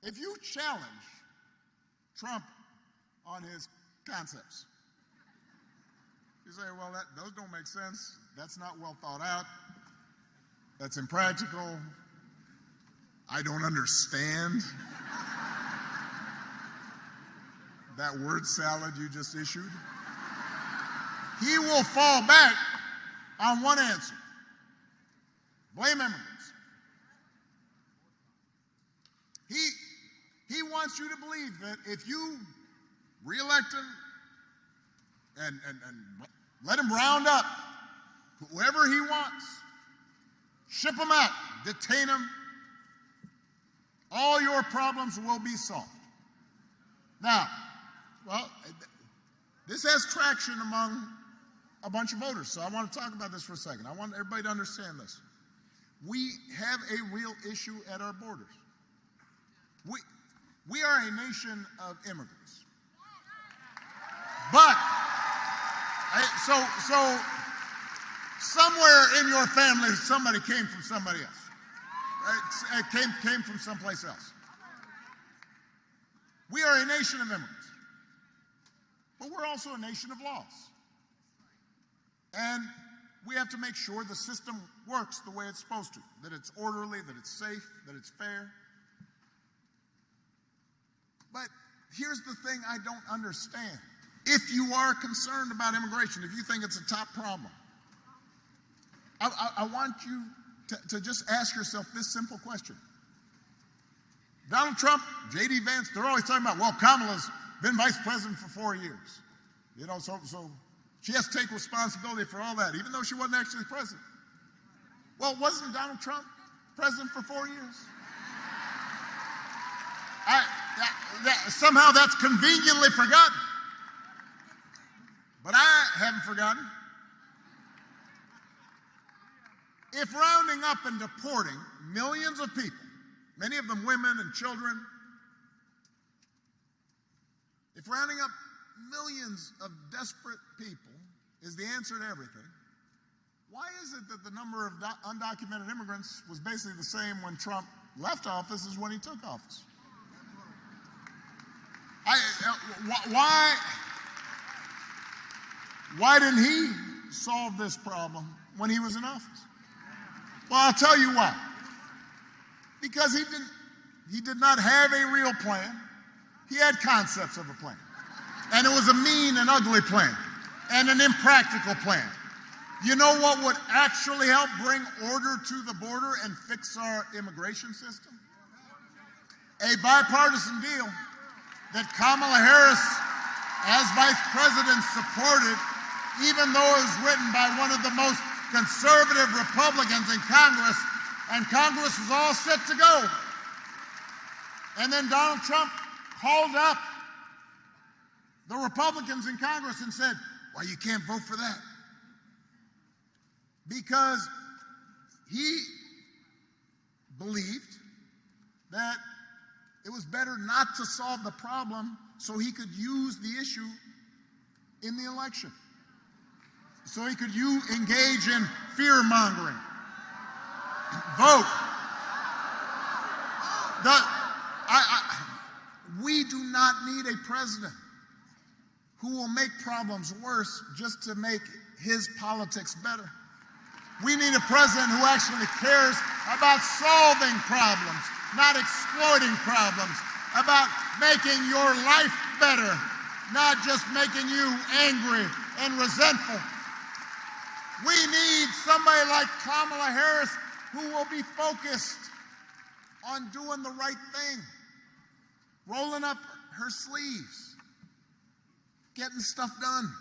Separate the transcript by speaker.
Speaker 1: If you challenge Trump on his concepts, you say, well, those don't make sense. That's not well thought out. That's impractical. I don't understand that word salad you just issued. He will fall back on one answer: blame immigrants. He wants you to believe that if you reelect him and let him round up whoever he wants, ship him out, detain him, all your problems will be solved. Now, well, this has traction among a bunch of voters, so I want to talk about this for a second. I want everybody to understand this. We have a real issue at our borders. We are a nation of immigrants. But, so somewhere in your family, somebody came from somebody else. It came from someplace else. We are a nation of immigrants. But we're also a nation of laws. And we have to make sure the system works the way it's supposed to, that it's orderly, that it's safe, that it's fair. But here's the thing I don't understand. If you are concerned about immigration, if you think it's a top problem, I want you to just ask yourself this simple question. Donald Trump, J.D. Vance, they're always talking about, well, Kamala's been vice president for 4 years. You know, so she has to take responsibility for all that, even though she wasn't actually president. Well, wasn't Donald Trump president for 4 years? Somehow that's conveniently forgotten. But I haven't forgotten. If rounding up and deporting millions of people, many of them women and children, if rounding up millions of desperate people is the answer to everything, why is it that the number of undocumented immigrants was basically the same when Trump left office as when he took office? Why didn't he solve this problem when he was in office? Well, I'll tell you why. Because he did not have a real plan. He had concepts of a plan. And it was a mean and ugly plan and an impractical plan. You know what would actually help bring order to the border and fix our immigration system? A bipartisan deal that Kamala Harris, as vice president, supported, even though it was written by one of the most conservative Republicans in Congress, and Congress was all set to go. And then Donald Trump called up the Republicans in Congress and said, well, you can't vote for that. Because he believed that it was better not to solve the problem so he could use the issue in the election. So he could engage in fear-mongering. Vote. We do not need a president who will make problems worse just to make his politics better. We need a president who actually cares about solving problems, not exploiting problems, about making your life better, not just making you angry and resentful. We need somebody like Kamala Harris who will be focused on doing the right thing, rolling up her sleeves, getting stuff done.